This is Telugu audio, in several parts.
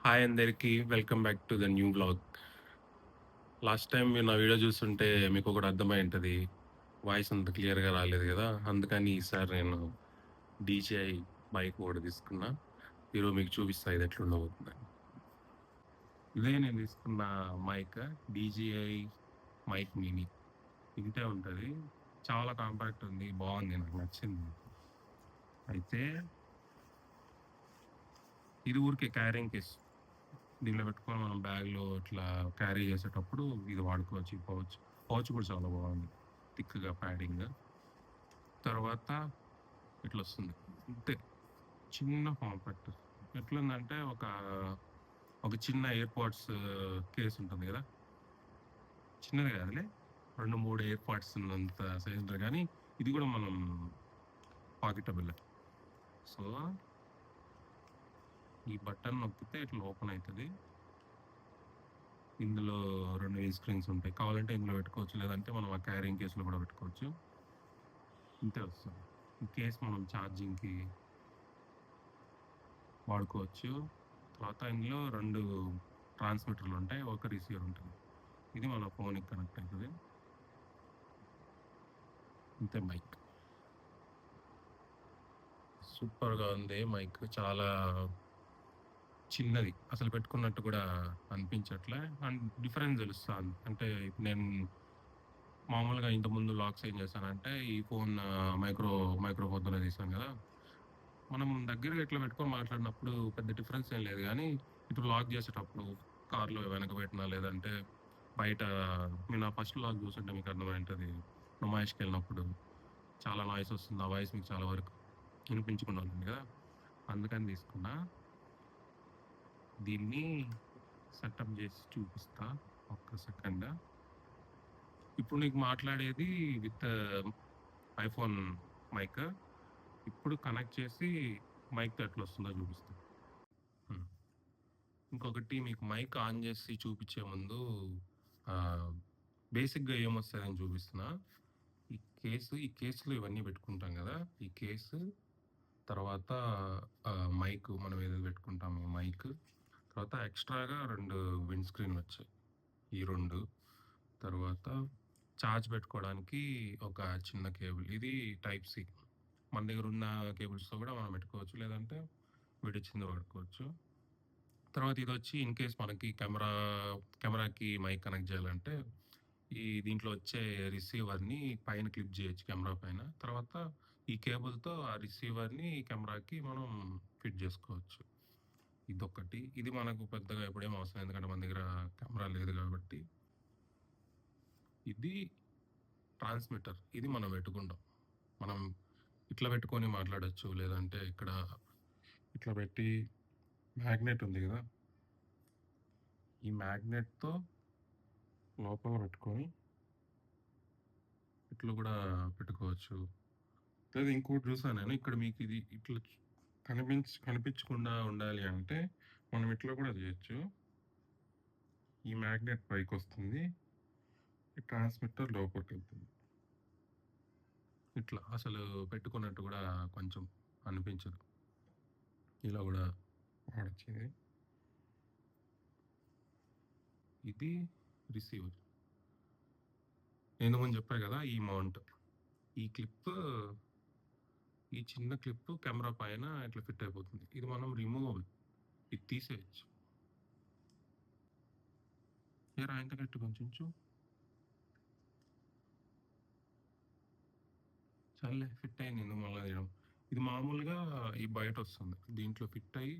హాయ్ అందరికి. Welcome back to the new vlog. Last time మీరు నా వీడియో చూస్తుంటే మీకొకటి అర్థమై ఉంటది. వాయిస్ అంత క్లియర్‌గా రాలేదు గదా! అందుకని ఈసారి నేను డీజేఐ మైక్ ఒకటి తీసుకున్నా. ఈరోజు మీకు చూపిస్తా ఇది ఎట్లుండబోతుందని. ఇదే నేను తీసుకున్న మైక్ డీజేఐ మైక్ మినీ. ఇంతే ఉంటది. చాలా కాంపాక్ట్ ఉంది. బావుంది. నాకు నచ్చింది. అయితే ఇది ఊరికే క్యారింగ్ కేస్. దీనిలో పెట్టుకొని మనం బ్యాగ్‌లో ఇట్లా క్యారీ చేసేటప్పుడు ఇది వాడుకోవచ్చు. ఈ పౌచ్. పౌచ్ కూడా చాలా బాగుంది. థిక్‌గా ప్యాడింగ్. తర్వాత ఇట్లొస్తుంది. ఇంతే. చిన్న ఫార్మ్ ఫ్యాక్టర్. ఎట్లుందంటే ఒక చిన్న ఎయిర్‌పాడ్స్ కేస్ ఉంటుంది గదా! చిన్నది కాదులే. 2, 3 ఎయిర్‌పాడ్స్ ఉన్నంత సైజ్ ఉంటది గానీ, ఇది గూడా మనం పాకెటబులే. సో, ఈ బటన్ నొక్కితే ఇట్లా ఓపెన్ అయితది. ఇందులో 2 ఈ స్క్రీన్స్ ఉంటాయి. కావాలంటే ఇందులో పెట్టుకోవచ్చు. లేదంటే మనం ఆ క్యారింగ్ కేస్‌లో కూడా పెట్టుకోవచ్చు. ఇంతే వస్తుంది. ఈ కేస్ మనం ఛార్జింగ్‌కి వాడుకోవచ్చు. తర్వాత ఇందులో 2 ట్రాన్స్‌మిటర్‌లుంటాయి. ఒక రిసీవర్ ఉంటుంది. ఇది మన ఫోన్‌కి కనెక్ట్ అయితది. ఇంతే మైక్. సూపర్‌గా ఉంది మైక్. చాలా చిన్నది. అసలు పెట్టుకున్నట్టు కూడా అనిపించట్లే. అండ్ డిఫరెన్స్ తెలుస్తాంది. అంటే ఇప్పుడు నేను మామూలుగా ఇంతకుముందు వ్లాగ్స్ ఏం చేశానంటే ఈ ఫోన్ మైక్రోఫోన్‌తోనే తీశాను గదా! మనం దగ్గరగా ఇట్లా పెట్టుకొని మాట్లాడినప్పుడు పెద్ద డిఫరెన్స్ ఏం లేదు గానీ, ఇప్పుడు వ్లాగ్ చేసేటప్పుడు కార్‌లో వెనక పెట్టినా లేదంటే బయట మీరు నా ఫస్ట్ వ్లాగ్ చూసుంటే మీకు అర్థమై ఉంటది. నుమాయిష్‌కెళ్ళినప్పుడు చాలా నాయిస్ వస్తుంది. ఆ వాయిస్ మీకు చాలా వరకు వినిపించకుండా ఉంటుంది గదా! అందుకని తీసుకున్నా. దీన్ని సెటప్ జేసి చూపిస్తా. ఒక్క సెకండ్. ఇప్పుడు నీకు మాట్లాడేది విత్ ఐఫోన్ మైక్. ఇప్పుడు కనెక్ట్ చేసి మైక్‌తో ఎట్లొస్తుందో చూపిస్తా. హ్మ్. ఇంకొకటి మీకు మైక్ ఆన్ చేసి చూపించే ముందు ఆహ్, బేసిక్‌గా ఏమొస్తదని చూపిస్తున్నా. ఈ కేస్‌లో ఇవన్నీ పెట్టుకుంటాం గదా! ఈ కేసు తర్వాత మైక్ మనం ఏదేది పెట్టుకుంటామో మైక్. తర్వాత ఎక్స్‌ట్రాగా 2 విండ్ స్క్రీన్‌లొచ్చాయి. ఈ 2 తర్వాత చార్జ్ పెట్టుకోవడానికి ఒక చిన్న కేబుల్. ఇది టైప్ సి. మన దగ్గరున్న కేబుల్స్‌తో గూడా మనం పెట్టుకోవచ్చు. లేదంటే విడిచ్చింది వాడుకోవచ్చు. తర్వాత ఇదొచ్చి ఇన్ కేస్ మనకి కెమెరాకి మైక్ కనెక్ట్ చేయాలంటే, దీంట్లో వచ్చే రిసీవర్‌ని పైన క్లిప్ చేయొచ్చు కెమెరా పైన. తర్వాత ఈ కేబుల్‌తో ఆ రిసీవర్‌ని కెమెరాకి మనం ఫిట్ చేసుకోవచ్చు. ఇదొకటి. ఇది మనకు పెద్దగా ఎప్పుడేం అవసరం లేదు. ఎందుకంటే మన దగ్గర కెమెరా లేదు కాబట్టి. ఇది ట్రాన్స్మిటర్. ఇది మనం పెట్టుకుంటాం. మనం ఇట్లా పెట్టుకొని మాట్లాడొచ్చు. లేదంటే ఇక్కడ ఇట్లా పెట్టి మ్యాగ్నెట్ ఉంది గదా! ఈ మ్యాగ్నెట్‌తో లోపల పెట్టుకొని ఇట్లా గూడా పెట్టుకోవచ్చు. లేదా ఇంకోటి చూసా నేను. ఇక్కడ మీకిది ఇట్లా కనిపించకుండా ఉండాలి అంటే, మనం ఇట్లా కూడా చేయొచ్చు. ఈ మ్యాగ్నెట్ పైకొస్తుంది. ఈ ట్రాన్స్మిటర్ లోపలికెళ్తుంది. ఇట్లా అసలు పెట్టుకున్నట్టు గూడా కొంచెం అనిపించదు. ఇలా గూడా వాడొచ్చిది. ఇది రిసీవర్. నేను ముందు చెప్పా గదా! ఈ మౌంట్. ఈ క్లిప్ ఈ చిన్న క్లిప్ కెమెరా పైన ఇట్లా ఫిట్ అయిపోతుంది. ఇది మనం రిమూవబుల్. ఇది తీసేయొచ్చు. ఏరా ఇంత గట్టిగా కొంచెంచు. సర్లే ఫిట్ అయింది ఎందుకు మళ్ళా తీయడం. ఇది మామూలుగా ఈ బయటొస్తుంది. దీంట్లో ఫిట్ అయ్యి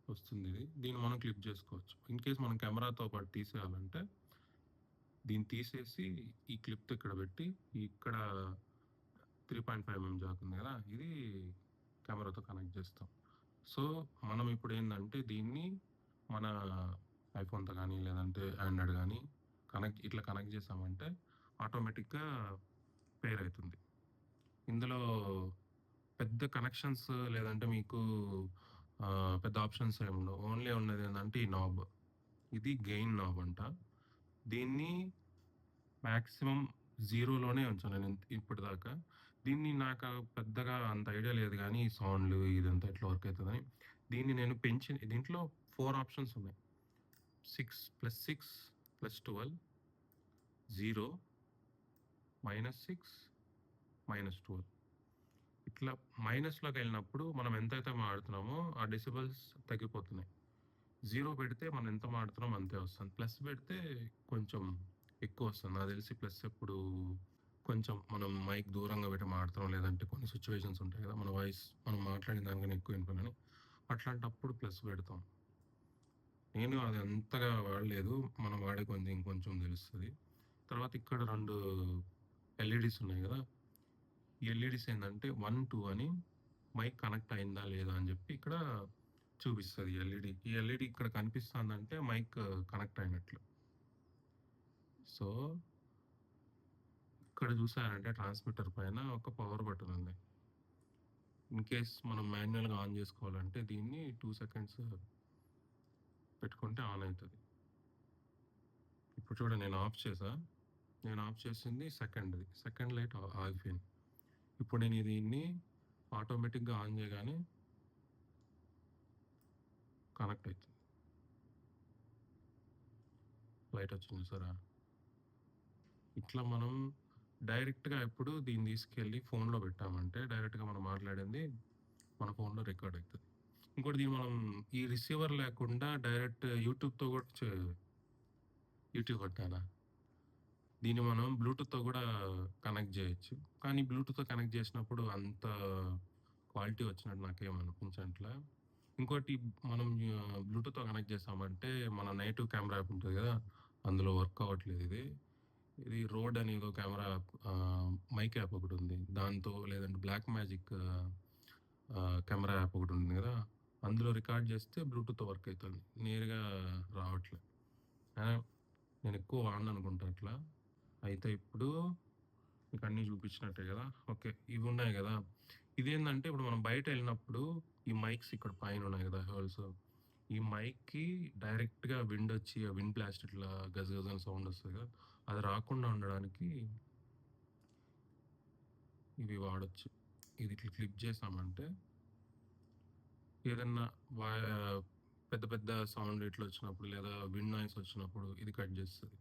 వస్తుందిది. దీన్ని మనం క్లిప్ జేసుకోవచ్చు. ఇన్ కేస్ మనం కెమెరాతో పాటు తీసేయాలంటే, దీన్ని తీసేసి ఈ క్లిప్‌తో ఇక్కడ పెట్టి, ఇక్కడ 3.5 జాక్ ఉంది గదా! ఇది కెమెరాతో కనెక్ట్ జేస్తాం. సో, మనం ఇప్పుడేందంటే దీన్ని మన ఐఫోన్‌తో గానీ, లేదంటే ఆండ్రాయిడ్ గానీ ఇట్లా కనెక్ట్ జేసామంటే ఆటోమేటిక్‌గా పెయిర్ అయితుంది. ఇందులో పెద్ద కనెక్షన్స్ లేదంటే మీకు పెద్ద ఆప్షన్స్ ఏముండవు. ఓన్లీ ఉన్నదేందంటే ఈ నాబ్. ఇది గెయిన్ నాబ్ అంట. దీన్ని మాక్సిమం 0లోనే ఉంచాను నేను ఇప్పటిదాకా. దీన్ని నాకు పెద్దగా అంత ఐడియా లేదు గానీ, ఈ సౌండ్‌లు ఇదంతా ఎట్లా వర్క్ అయితదని. దీన్ని నేను దీంట్లో 4 ఆప్షన్స్ ఉన్నాయి. 6 + 6 + 12, 0, -6, -12. ఇట్లా మైనస్‌లోకి వెళ్ళినప్పుడు మనం ఎంతైతే మాట్లాడుతున్నామో ఆ డెసిబెల్స్ తగ్గిపోతున్నాయి. 0 పెడితే మనం ఎంత మాట్లాడుతున్నామో అంతే వస్తుంది. ప్లస్ పెడితే కొంచెం ఎక్కువ వస్తుంది. నాకు తెలిసి ప్లస్ ఎప్పుడు కొంచెం మనం మైక్ దూరంగా పెట్టి మాట్లాడుతున్నాం, లేదంటే కొన్ని సిచ్యువేషన్స్ ఉంటాయి కదా, మన వాయిస్ మనం మాట్లాడిన దానికన్నా ఎక్కువ వినిపోయినని, అట్లాంటప్పుడు ప్లస్ పెడతాం. నేను అది అంతగా వాడలేదు. మనం వాడే కొంచెం ఇంకొంచెం తెలుస్తుంది. తర్వాత ఇక్కడ 2 ఎల్ఈడీస్ ఉన్నాయి కదా, ఈ ఎల్ఈడీస్ ఏంటంటే 1, 2 అని మైక్ కనెక్ట్ అయిందా లేదా అని చెప్పి ఇక్కడ చూపిస్తుంది ఎల్ఈడి. ఈ ఎల్ఈడి ఇక్కడ కనిపిస్తుందంటే మైక్ కనెక్ట్ అయినట్లు. సో ఇక్కడ చూసారంటే ట్రాన్స్మిటర్ పైన ఒక పవర్ బటన్ ఉంది. ఇన్ కేస్ మనం మాన్యువల్గా ఆన్ చేసుకోవాలంటే దీన్ని 2 సెకండ్స్ పెట్టుకుంటే ఆన్ అవుతుంది. ఇప్పుడు చూడండి, నేను ఆఫ్ చేసింది సెకండ్ లైట్ ఆగిపోయింది. ఇప్పుడు నేను దీన్ని ఆటోమేటిక్గా ఆన్ చేయగానే కనెక్ట్ అవుతుంది. లైట్ వచ్చింది సరే. ఇట్లా మనం డైరెక్ట్గా ఎప్పుడు దీన్ని తీసుకెళ్ళి ఫోన్లో పెట్టామంటే డైరెక్ట్గా మనం మాట్లాడింది మన ఫోన్లో రికార్డ్ అవుతుంది. ఇంకోటి దీన్ని మనం ఈ రిసీవర్ లేకుండా డైరెక్ట్ యూట్యూబ్తో కూడా యూట్యూబ్ కొట్టానా, దీన్ని మనం బ్లూటూత్తో కూడా కనెక్ట్ చేయొచ్చు. కానీ బ్లూటూత్తో కనెక్ట్ చేసినప్పుడు అంత క్వాలిటీ వచ్చినట్టు నాకేం అనిపించట్లా. ఇంకోటి మనం బ్లూటూత్తో కనెక్ట్ చేసామంటే మన నెగిటివ్ కెమెరా యాప్ ఉంటుంది కదా, అందులో వర్క్ అవ్వట్లేదు ఇది రోడ్ అని ఏదో కెమెరా మైక్ యాప్ ఒకటి ఉంది దాంతో, లేదంటే బ్లాక్ మ్యాజిక్ కెమెరా యాప్ ఒకటి ఉంది కదా, అందులో రికార్డ్ చేస్తే బ్లూటూత్ వర్క్ అవుతుంది, నేరుగా రావట్లేదు. నేను ఎక్కువ వాడిన అనుకుంటా అట్లా. అయితే ఇప్పుడు మీకు అన్నీ చూపించినట్టే కదా. ఓకే, ఇవి ఉన్నాయి కదా, ఇదేంటంటే ఇప్పుడు మనం బయట వెళ్ళినప్పుడు ఈ మైక్స్ ఇక్కడ పైన ఉన్నాయి కదా హోల్స్, ఈ మైక్కి డైరెక్ట్గా విండ్ వచ్చి ఆ విండ్ బ్లాస్ట్ ఇట్లా గజగజని సౌండ్ వస్తుంది కదా, అది రాకుండా ఉండడానికి ఇవి వాడచ్చు. ఇది ఇట్లా క్లిప్ చేసామంటే ఏదన్నా పెద్ద పెద్ద సౌండ్ ఇట్లా వచ్చినప్పుడు లేదా విండ్ నాయిస్ వచ్చినప్పుడు ఇది కట్ చేస్తుంది.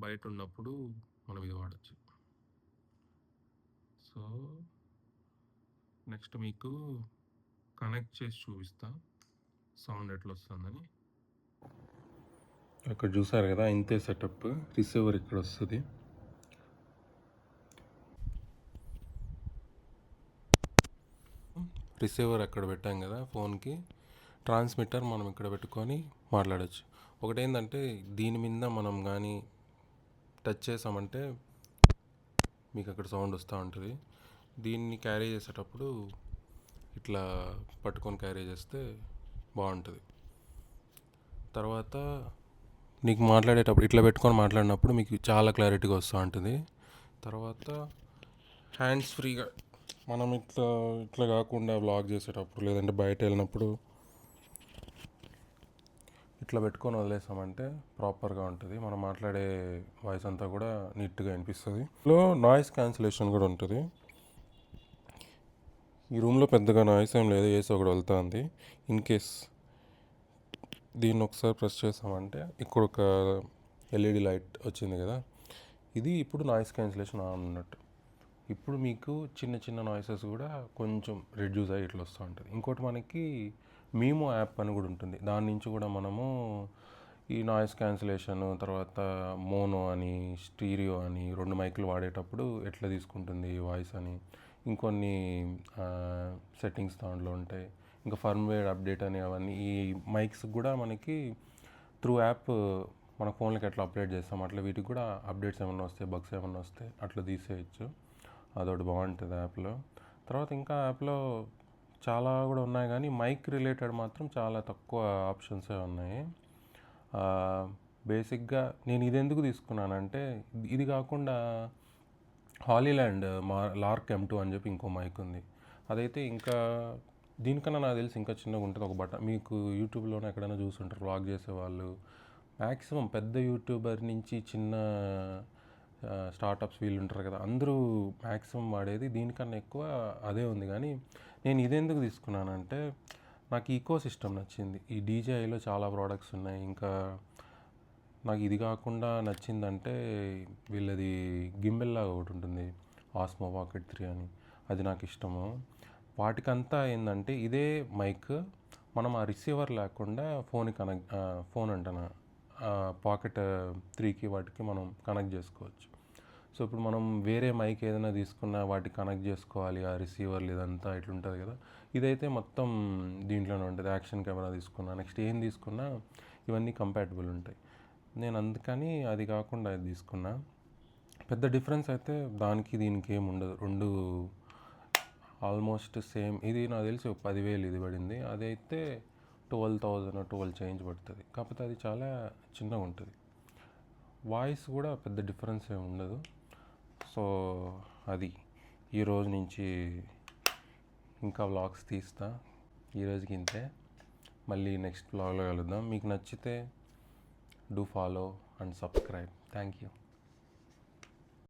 బయట ఉన్నప్పుడు మనం ఇది వాడచ్చు. సో నెక్స్ట్ మీకు కనెక్ట్ చేసి చూపిస్తా సౌండ్ ఎట్లా వస్తుందని. అక్కడ చూసారు కదా, ఇంతే సెటప్. రిసీవర్ ఇక్కడ వస్తుంది. రిసీవర్ అక్కడ పెట్టాం కదా ఫోన్కి, ట్రాన్స్మిటర్ మనం ఇక్కడ పెట్టుకొని మాట్లాడచ్చు. ఒకటి ఏంటంటే దీని మీద మనం కానీ టచ్ చేసామంటే మీకు అక్కడ సౌండ్ వస్తూ ఉంటుంది. దీన్ని క్యారీ చేసేటప్పుడు ఇట్లా పట్టుకొని క్యారీ చేస్తే బాగుంటుంది. తర్వాత నీకు మాట్లాడేటప్పుడు ఇట్లా పెట్టుకొని మాట్లాడినప్పుడు మీకు చాలా క్లారిటీగా వస్తూ ఉంటుంది. తర్వాత హ్యాండ్స్ ఫ్రీగా మనం ఇట్లా కాకుండా వ్లాగ్ చేసేటప్పుడు లేదంటే బయట వెళ్ళినప్పుడు ఇట్లా పెట్టుకొని వదిలేసామంటే ప్రాపర్గా ఉంటుంది. మనం మాట్లాడే వాయిస్ అంతా కూడా నీట్గా వినిపిస్తుంది. ఇందులో నాయిస్ క్యాన్సిలేషన్ కూడా ఉంటుంది. ఈ రూమ్లో పెద్దగా నాయిస్ ఏం లేదు, ఏసీ ఒకటి వెళ్తుంది. ఇన్ కేస్ దీన్ని ఒకసారి ప్రెస్ చేసామంటే ఇక్కడ ఒక ఎల్ఈడి లైట్ వచ్చింది కదా, ఇది ఇప్పుడు నాయిస్ క్యాన్సిలేషన్ ఆన్ ఉన్నట్టు. ఇప్పుడు మీకు చిన్న చిన్న నాయిసెస్ కూడా కొంచెం రెడ్యూస్ అయ్యి ఇట్లా వస్తూ ఉంటుంది. ఇంకోటి మనకి మీమో యాప్ అని కూడా ఉంటుంది, దాని నుంచి కూడా మనము ఈ నాయిస్ క్యాన్సిలేషన్, తర్వాత మోనో అని, స్టీరియో అని 2 మైకులు వాడేటప్పుడు ఎట్లా తీసుకుంటుంది వాయిస్ అని ఇంకొన్ని సెట్టింగ్స్ దాంట్లో ఉంటాయి. ఇంకా ఫర్మ్వేర్ అప్డేట్ అని అవన్నీ ఈ మైక్స్ కూడా మనకి త్రూ యాప్ మన ఫోన్లకి ఎట్లా అప్డేట్ చేస్తాం అట్లా వీటికి కూడా అప్డేట్స్ ఏమన్నా వస్తాయి, బగ్స్ ఏమన్నా వస్తే అట్లా తీసేయచ్చు. అదొకటి బాగుంటుంది యాప్లో. తర్వాత ఇంకా యాప్లో చాలా కూడా ఉన్నాయి కానీ మైక్ రిలేటెడ్ మాత్రం చాలా తక్కువ ఆప్షన్సే ఉన్నాయి. బేసిక్గా నేను ఇది ఎందుకు తీసుకున్నానంటే ఇది కాకుండా హాలీల్యాండ్ లార్క్ M2 అని చెప్పి ఇంకో మైక్ ఉంది. అదైతే ఇంకా దీనికన్నా నాకు తెలిసి ఇంకా చిన్నగా ఉంటుంది. ఒక బటన్ మీకు యూట్యూబ్లోనే ఎక్కడైనా చూసుంటారు వ్లాగ్ చేసేవాళ్ళు, మ్యాక్సిమం పెద్ద యూట్యూబర్ నుంచి చిన్న స్టార్టప్స్ వీళ్ళు ఉంటారు కదా, అందరూ మ్యాక్సిమం వాడేది దీనికన్నా ఎక్కువ అదే ఉంది. కానీ నేను ఇదెందుకు తీసుకున్నానంటే నాకు ఈకో సిస్టమ్ నచ్చింది. ఈ DJIలో చాలా ప్రోడక్ట్స్ ఉన్నాయి. ఇంకా నాకు ఇది కాకుండా నచ్చిందంటే వీళ్ళది గింబెల్ లాగా ఒకటి ఉంటుంది, ఆస్మో పాకెట్ 3 అని. అది నాకు ఇష్టము. వాటికంతా ఏంటంటే ఇదే మైక్ మనం ఆ రిసీవర్ లేకుండా ఫోన్ అంటాను పాకెట్ 3కి వాటికి మనం కనెక్ట్ చేసుకోవచ్చు. సో ఇప్పుడు మనం వేరే మైక్ ఏదైనా తీసుకున్నా వాటికి కనెక్ట్ చేసుకోవాలి, ఆ రిసీవర్లు ఇదంతా ఇట్లుంటుంది కదా. ఇదైతే మొత్తం దీంట్లోనే ఉంటుంది. యాక్షన్ కెమెరా తీసుకున్నా, నెక్స్ట్ ఏం తీసుకున్నా ఇవన్నీ కంపాటబుల్ ఉంటాయి. నేను అందుకని అది కాకుండా ఇది తీసుకున్నా. పెద్ద డిఫరెన్స్ అయితే దానికి దీనికి ఏమి ఉండదు. రెండు ఆల్మోస్ట్ సేమ్. ఇది నాకు తెలిసి 10,000 ఇది పడింది. అదైతే 12,000 12 చేంజ్ పడుతుంది. కాకపోతే అది చాలా చిన్నగా ఉంటుంది. వాయిస్ కూడా పెద్ద డిఫరెన్స్ ఏమి ఉండదు. సో అది ఈరోజు నుంచి ఇంకా వ్లాగ్స్ తీస్తా. ఈరోజుకి ఇంతే. మళ్ళీ నెక్స్ట్ వ్లాగ్లో కలుద్దాం. మీకు నచ్చితే do follow and subscribe. Thank you.